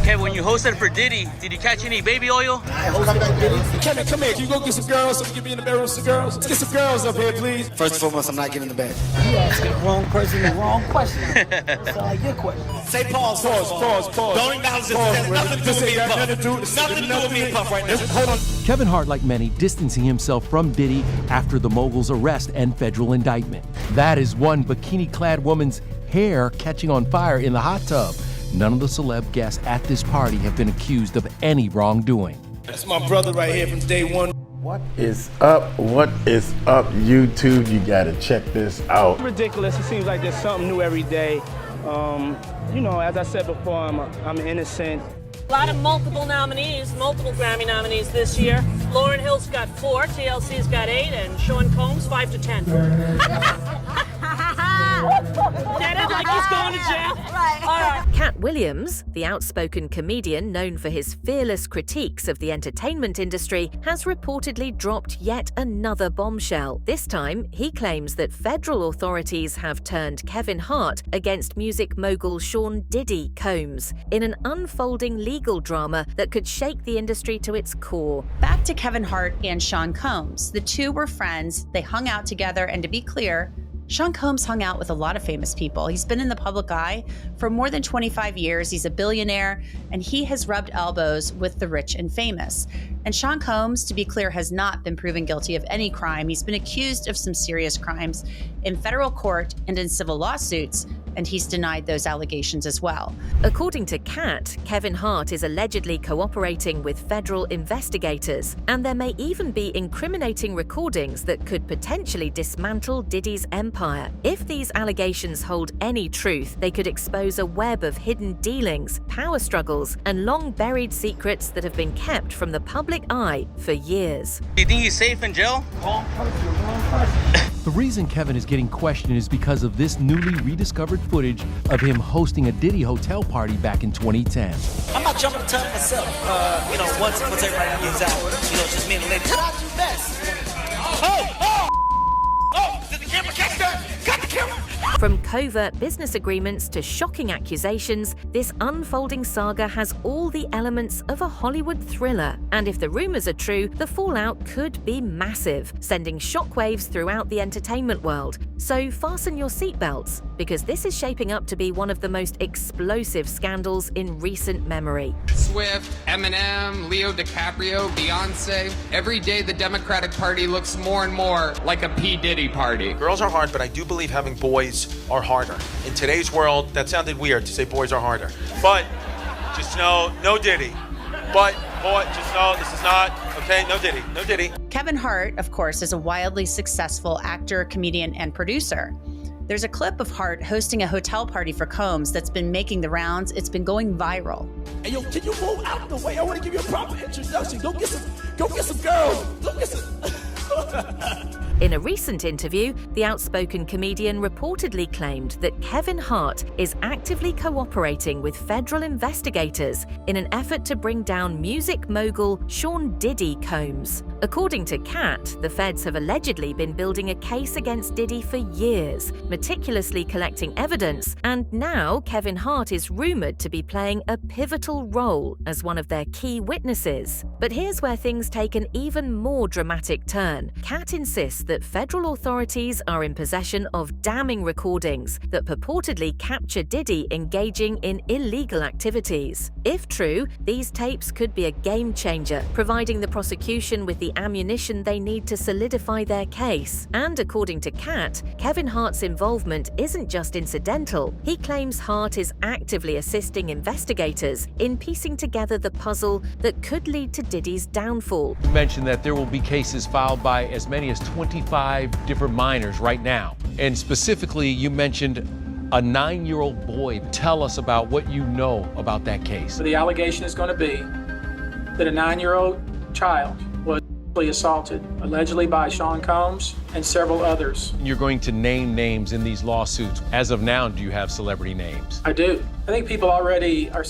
Kev, when you hosted for Diddy, did you catch any baby oil? I hosted Diddy. Kevin, come here. Can you go get some girls? So we can be in the bedroom with some girls? Let's get some girls up here, please. First and foremost, I'm not getting in the bed. You asked the wrong person the wrong question. That's like your question. Say pause. Pause. Don't acknowledge this. It has nothing to do with me and Puff. Nothing to do with me and Puff right now. Hold on. Kevin Hart, like many, distancing himself from Diddy after the mogul's arrest and federal indictment. That is one bikini-clad woman's hair catching on fire in the hot tub. None of the celeb guests at this party have been accused of any wrongdoing. That's my brother right here from day one. What is up? What is up, YouTube? You gotta check this out. Ridiculous. It seems like there's something new every day. You know, as I said before, I'm innocent. A lot of multiple Grammy nominees this year. Lauryn Hill's got 4, TLC's got 8, and Sean Combs 5 to 10. Get it? Like he's going to jail? Right. All right. Katt Williams, the outspoken comedian known for his fearless critiques of the entertainment industry, has reportedly dropped yet another bombshell. This time, he claims that federal authorities have turned Kevin Hart against music mogul Sean Diddy Combs in an unfolding legal drama that could shake the industry to its core. Back to Kevin Hart and Sean Combs. The two were friends, they hung out together, and to be clear, Sean Combs hung out with a lot of famous people. He's been in the public eye for more than 25 years. He's a billionaire, and he has rubbed elbows with the rich and famous. And Sean Combs, to be clear, has not been proven guilty of any crime. He's been accused of some serious crimes in federal court and in civil lawsuits, and he's denied those allegations as well. According to Katt, Kevin Hart is allegedly cooperating with federal investigators, and there may even be incriminating recordings that could potentially dismantle Diddy's empire. If these allegations hold any truth, they could expose a web of hidden dealings, power struggles, and long-buried secrets that have been kept from the public eye for years. Do you think he's safe in jail? The reason Kevin is getting questioned is because of this newly rediscovered footage of him hosting a Diddy hotel party back in 2010. I'm not jumping the tub myself. Once everybody gets out, just me and the lady. What I do best? Did the camera catch that? Got the camera. From covert business agreements to shocking accusations, this unfolding saga has all the elements of a Hollywood thriller. And if the rumors are true, the fallout could be massive, sending shockwaves throughout the entertainment world. So fasten your seatbelts, because this is shaping up to be one of the most explosive scandals in recent memory. Swift, Eminem, Leo DiCaprio, Beyonce. Every day the Democratic Party looks more and more like a P. Diddy party. Girls are hard, but I do believe having boys are harder. In today's world, that sounded weird to say boys are harder. But just know, no Diddy. But boy, just know this is not, okay, no Diddy. Kevin Hart, of course, is a wildly successful actor, comedian, and producer. There's a clip of Hart hosting a hotel party for Combs that's been making the rounds. It's been going viral. Hey, yo, can you move out of the way? I want to give you a proper introduction. Go get some girls. Go get some... In a recent interview, the outspoken comedian reportedly claimed that Kevin Hart is actively cooperating with federal investigators in an effort to bring down music mogul Sean Diddy Combs. According to Katt, the feds have allegedly been building a case against Diddy for years, meticulously collecting evidence, and now Kevin Hart is rumored to be playing a pivotal role as one of their key witnesses. But here's where things take an even more dramatic turn. Katt insists that federal authorities are in possession of damning recordings that purportedly capture Diddy engaging in illegal activities. If true, these tapes could be a game changer, providing the prosecution with the ammunition they need to solidify their case. And according to Katt, Kevin Hart's involvement isn't just incidental. He claims Hart is actively assisting investigators in piecing together the puzzle that could lead to Diddy's downfall. You mentioned that there will be cases filed by as many as 25 different minors right now. And specifically, you mentioned a 9-year-old boy. Tell us about what you know about that case. So the allegation is going to be that a 9-year-old child was assaulted, allegedly by Sean Combs and several others. You're going to name names in these lawsuits. As of now, do you have celebrity names? I do. I think people already are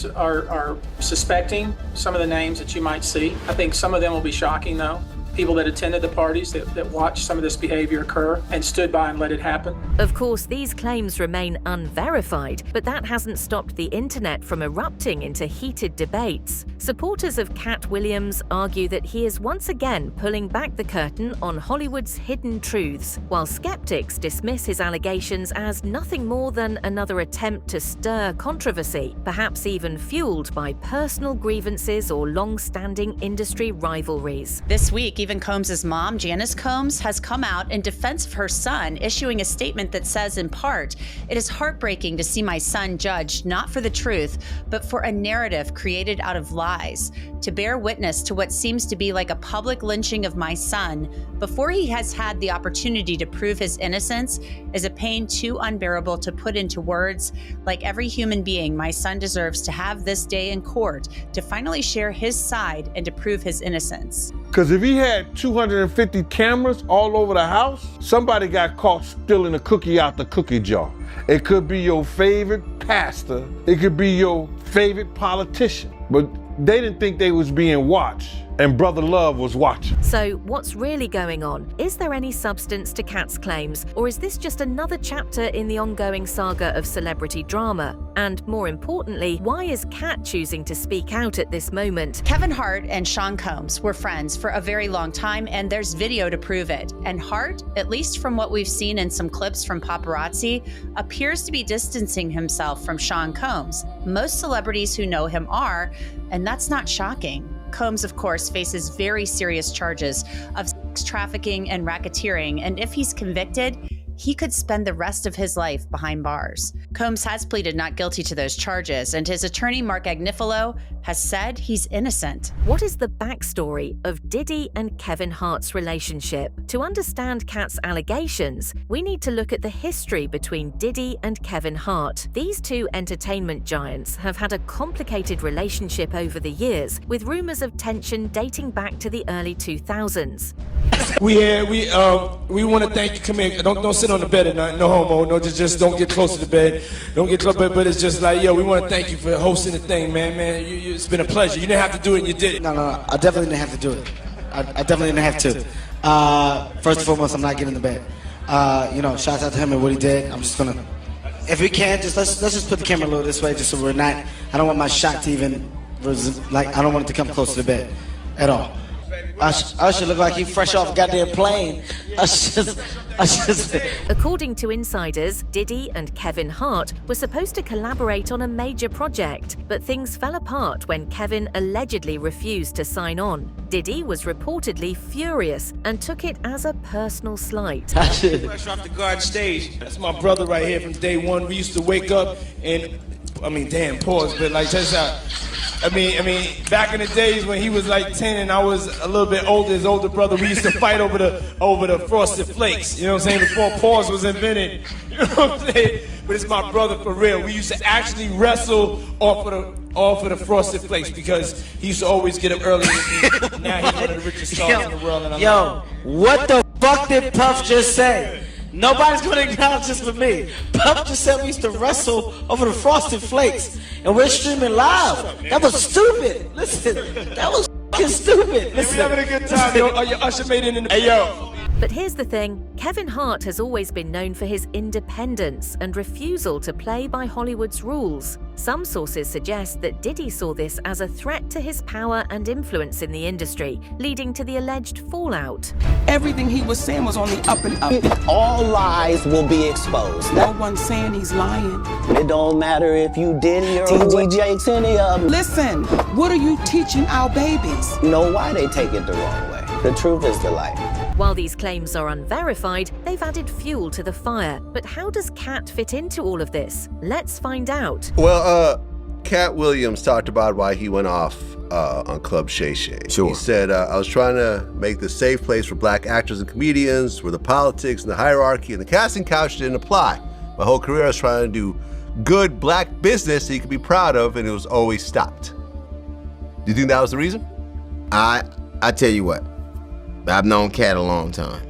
suspecting some of the names that you might see. I think some of them will be shocking, though. people that attended the parties that watched some of this behavior occur and stood by and let it happen. Of course, these claims remain unverified, but that hasn't stopped the internet from erupting into heated debates. Supporters of Katt Williams argue that he is once again pulling back the curtain on Hollywood's hidden truths, while skeptics dismiss his allegations as nothing more than another attempt to stir controversy, perhaps even fueled by personal grievances or long-standing industry rivalries. This week, even Combs' mom, Janice Combs, has come out in defense of her son, issuing a statement that says, in part, "It is heartbreaking to see my son judged not for the truth, but for a narrative created out of lies. To bear witness to what seems to be like a public lynching of my son before he has had the opportunity to prove his innocence is a pain too unbearable to put into words. Like every human being, my son deserves to have this day in court to finally share his side and to prove his innocence." Because if he had 250 cameras all over the house, somebody got caught stealing a cookie out the cookie jar. It could be your favorite pastor. It could be your favorite politician. But they didn't think they was being watched, and Brother Love was watching. So what's really going on? Is there any substance to Katt's claims, or is this just another chapter in the ongoing saga of celebrity drama? And more importantly, why is Katt choosing to speak out at this moment? Kevin Hart and Sean Combs were friends for a very long time, and there's video to prove it. And Hart, at least from what we've seen in some clips from paparazzi, appears to be distancing himself from Sean Combs. Most celebrities who know him are, and that's not shocking. Combs, of course, faces very serious charges of sex trafficking and racketeering, and if he's convicted, he could spend the rest of his life behind bars. Combs has pleaded not guilty to those charges, and his attorney, Mark Agnifilo, has said he's innocent. What is the backstory of Diddy and Kevin Hart's relationship? To understand Katt's allegations, we need to look at the history between Diddy and Kevin Hart. These two entertainment giants have had a complicated relationship over the years, with rumors of tension dating back to the early 2000s. We want to thank you. Come here. Don't sit on the bed at night. No homo. No, just don't get close to the bed. Don't get close. But it's just like, yo, we want to thank you for hosting the thing, man. It's been a pleasure. You didn't have to do it, and you did it. No. I definitely didn't have to do it. I definitely didn't have to. First and foremost, I'm not getting in the bed. Shout out to him and what he did. I'm just gonna, if we can, let's just put the camera a little this way, just so we're not. I don't want my shot to even, I don't want it to come close to the bed at all. I should look like he fresh off a goddamn plane. According to insiders, Diddy and Kevin Hart were supposed to collaborate on a major project, but things fell apart when Kevin allegedly refused to sign on. Diddy was reportedly furious and took it as a personal slight. Fresh off the garden stage. That's my brother right here from day one. We used to wake up and, pause, but just back in the days when he was like 10 and I was a little bit older, his older brother, we used to fight over the Frosted Flakes, you know what I'm saying, before pause was invented, you know what I'm saying, but it's my brother for real. We used to actually wrestle off of the Frosted Flakes because he used to always get up early with me. Now he's one of the richest stars in the world. And what the fuck did Puff just say? Nobody's gonna acknowledge this but me. Puff just said we used to wrestle over the Frosted Flakes, and we're streaming live. That was stupid. Listen, that was fucking stupid. Listen, we're having a good time. Yo, your usher made it in the. Hey, yo. But here's the thing, Kevin Hart has always been known for his independence and refusal to play by Hollywood's rules. Some sources suggest that Diddy saw this as a threat to his power and influence in the industry, leading to the alleged fallout. Everything he was saying was on the up and up. All lies will be exposed. No one's saying he's lying. It don't matter if you Diddy or TD Jakes, any of them. Listen, what are you teaching our babies? You know why they take it the wrong way. The truth is the light. While these claims are unverified, they've added fuel to the fire. But how does Katt fit into all of this? Let's find out. Well, Katt Williams talked about why he went off on Club Shay Shay. Sure. He said, I was trying to make this safe place for black actors and comedians where the politics and the hierarchy and the casting couch didn't apply. My whole career I was trying to do good black business that you could be proud of, and it was always stopped. Do you think that was the reason? I tell you what, I've known Katt a long time.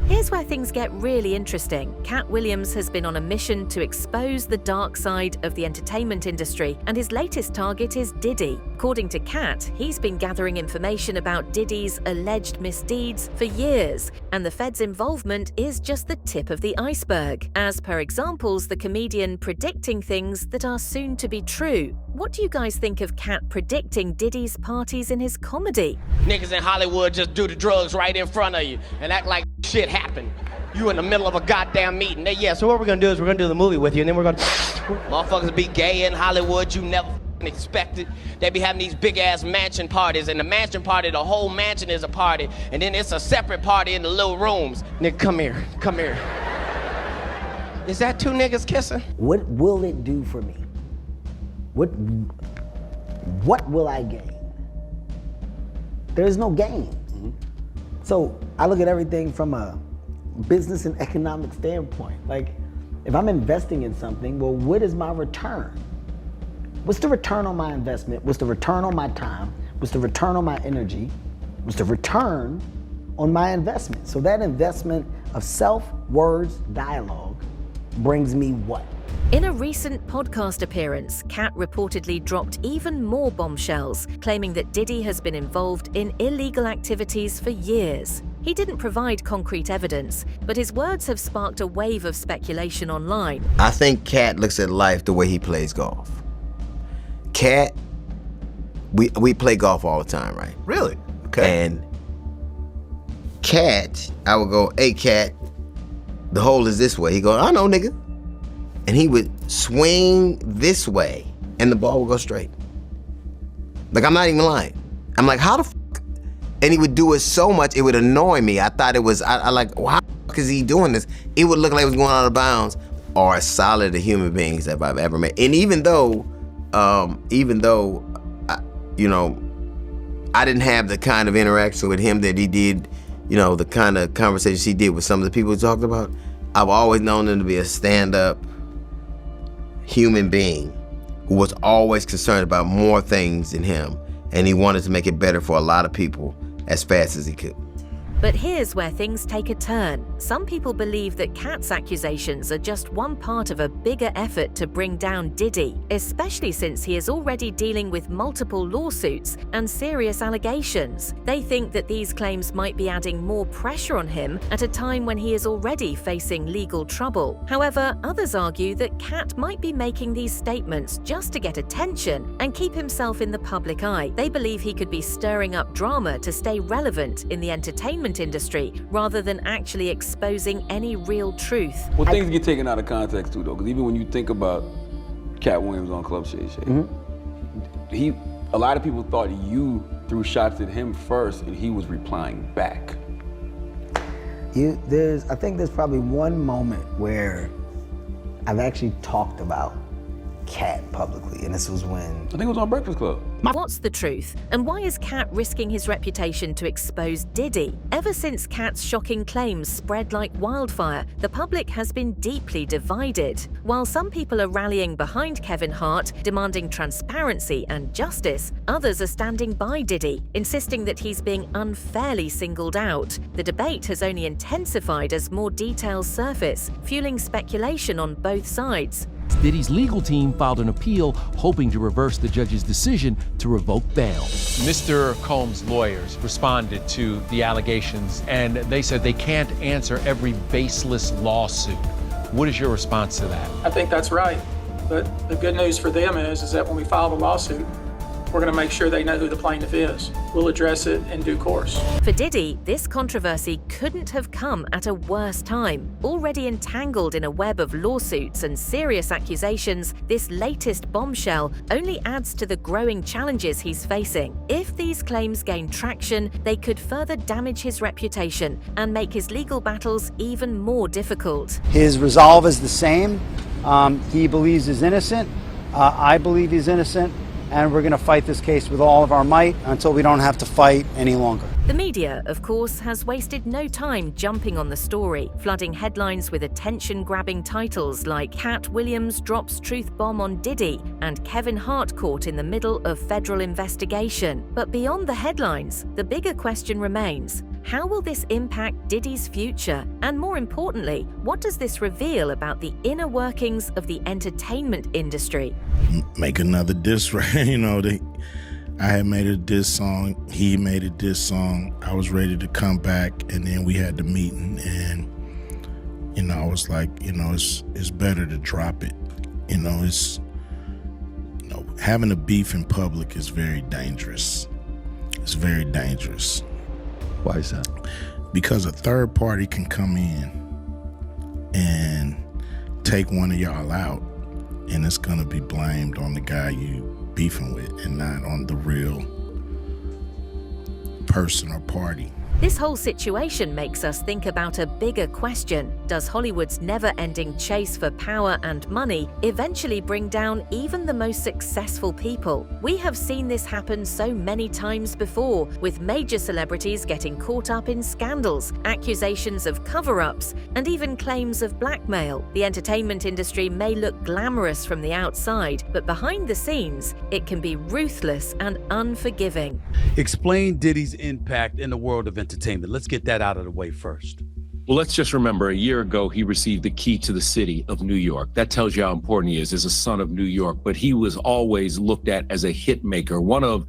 Here's where things get really interesting. Katt Williams has been on a mission to expose the dark side of the entertainment industry, and his latest target is Diddy. According to Katt, he's been gathering information about Diddy's alleged misdeeds for years, and the Fed's involvement is just the tip of the iceberg. As per examples, the comedian predicting things that are soon to be true. What do you guys think of Katt predicting Diddy's parties in his comedy? Niggas in Hollywood just do the drugs right in front of you and act like shit happened. You in the middle of a goddamn meeting. So what we're gonna do is we're gonna do the movie with you, and then we're gonna motherfuckers be gay in Hollywood. You never expected. They be having these big ass mansion parties, and the mansion party, the whole mansion is a party, and then it's a separate party in the little rooms. Nigga, come here, come here. Is that two niggas kissing? What will it do for me? What will I gain? There's no gain. So I look at everything from a business and economic standpoint. Like, if I'm investing in something, well, what is my return? What's the return on my investment? What's the return on my time? What's the return on my energy? What's the return on my investment? So that investment of self, words, dialogue brings me what? In a recent podcast appearance, Katt reportedly dropped even more bombshells, claiming that Diddy has been involved in illegal activities for years. He didn't provide concrete evidence, but his words have sparked a wave of speculation online. I think Katt looks at life the way he plays golf. Katt, we play golf all the time, right? Really? Okay. And Katt, I would go, hey Katt, the hole is this way. He go, I know, nigga. And he would swing this way, and the ball would go straight. Like, I'm not even lying. I'm like, how the fuck? And he would do it so much, it would annoy me. I thought it was, I like, well, how the fuck is he doing this? It would look like it was going out of bounds, or as solid a human beings that I've ever met. And even though, I didn't have the kind of interaction with him that he did, the kind of conversations he did with some of the people he talked about, I've always known him to be a stand-up human being who was always concerned about more things than him, and he wanted to make it better for a lot of people as fast as he could. But here's where things take a turn. Some people believe that Katt's accusations are just one part of a bigger effort to bring down Diddy, especially since he is already dealing with multiple lawsuits and serious allegations. They think that these claims might be adding more pressure on him at a time when he is already facing legal trouble. However, others argue that Katt might be making these statements just to get attention and keep himself in the public eye. They believe he could be stirring up drama to stay relevant in the entertainment industry rather than actually exposing any real truth. Well, things get taken out of context too, though, because even when you think about Katt Williams on Club Shay Shay, a lot of people thought you threw shots at him first, and he was replying back. I think there's probably one moment where I've actually talked about Katt publicly, and this was when I think it was on Breakfast Club. What's the truth? And why is Katt risking his reputation to expose Diddy? Ever since Katt's shocking claims spread like wildfire, the public has been deeply divided. While some people are rallying behind Kevin Hart, demanding transparency and justice, others are standing by Diddy, insisting that he's being unfairly singled out. The debate has only intensified as more details surface, fueling speculation on both sides. Diddy's legal team filed an appeal hoping to reverse the judge's decision to revoke bail. Mr. Combs' lawyers responded to the allegations, and they said they can't answer every baseless lawsuit. What is your response to that? I think that's right. But the good news for them is that when we file the lawsuit, we're going to make sure they know who the plaintiff is. We'll address it in due course. For Diddy, this controversy couldn't have come at a worse time. Already entangled in a web of lawsuits and serious accusations, this latest bombshell only adds to the growing challenges he's facing. If these claims gain traction, they could further damage his reputation and make his legal battles even more difficult. His resolve is the same. He believes he's innocent. I believe he's innocent. And we're going to fight this case with all of our might until we don't have to fight any longer. The media, of course, has wasted no time jumping on the story, flooding headlines with attention-grabbing titles like Katt Williams drops truth bomb on Diddy and Kevin Hart caught in the middle of federal investigation. But beyond the headlines, the bigger question remains: how will this impact Diddy's future? And more importantly, what does this reveal about the inner workings of the entertainment industry? Make another diss, right? You know, I had made a diss song, he made a diss song, I was ready to come back, and then we had the meeting, and, you know, I was like, you know, it's better to drop it. You know, having a beef in public is very dangerous. It's very dangerous. Why is that? Because a third party can come in and take one of y'all out, and it's gonna be blamed on the guy you beefing with and not on the real person or party. This whole situation makes us think about a bigger question. Does Hollywood's never-ending chase for power and money eventually bring down even the most successful people? We have seen this happen so many times before, with major celebrities getting caught up in scandals, accusations of cover-ups, and even claims of blackmail. The entertainment industry may look glamorous from the outside, but behind the scenes, it can be ruthless and unforgiving. Explain Diddy's impact in the world of entertainment. Let's get that out of the way first. Well, let's just remember, a year ago, he received the key to the city of New York. That tells you how important he is as a son of New York, but he was always looked at as a hit maker, one of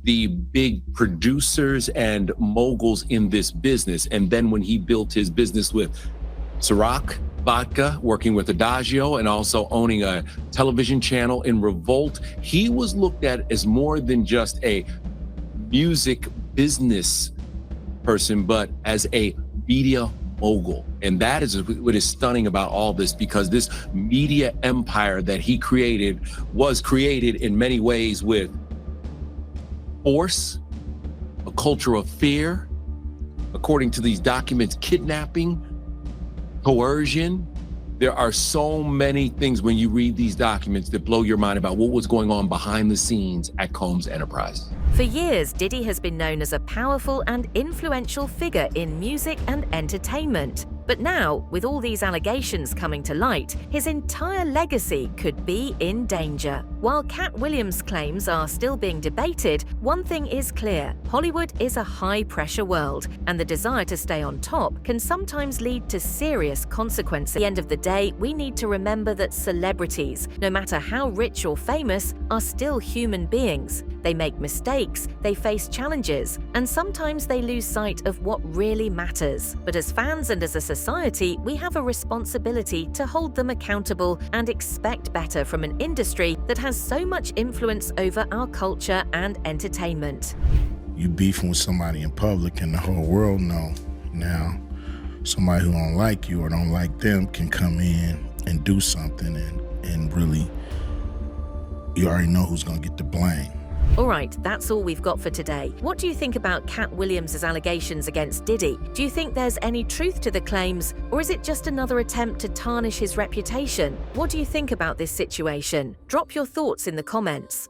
the big producers and moguls in this business. And then when he built his business with Ciroc Vodka, working with Adagio, and also owning a television channel in Revolt, he was looked at as more than just a music business person, but as a media mogul. And that is what is stunning about all this, because this media empire that he created was created in many ways with force, a culture of fear, according to these documents, kidnapping, coercion. There are so many things when you read these documents that blow your mind about what was going on behind the scenes at Combs Enterprise. For years, Diddy has been known as a powerful and influential figure in music and entertainment. But now, with all these allegations coming to light, his entire legacy could be in danger. While Katt Williams' claims are still being debated, one thing is clear: Hollywood is a high-pressure world, and the desire to stay on top can sometimes lead to serious consequences. At the end of the day, we need to remember that celebrities, no matter how rich or famous, are still human beings. They make mistakes, they face challenges, and sometimes they lose sight of what really matters. But as fans and as a society, we have a responsibility to hold them accountable and expect better from an industry that has so much influence over our culture and entertainment. You beefing with somebody in public and the whole world know. Now, somebody who don't like you or don't like them can come in and do something, and really, you already know who's gonna get the blame. All right, that's all we've got for today. What do you think about Katt Williams' allegations against Diddy? Do you think there's any truth to the claims, or is it just another attempt to tarnish his reputation? What do you think about this situation? Drop your thoughts in the comments.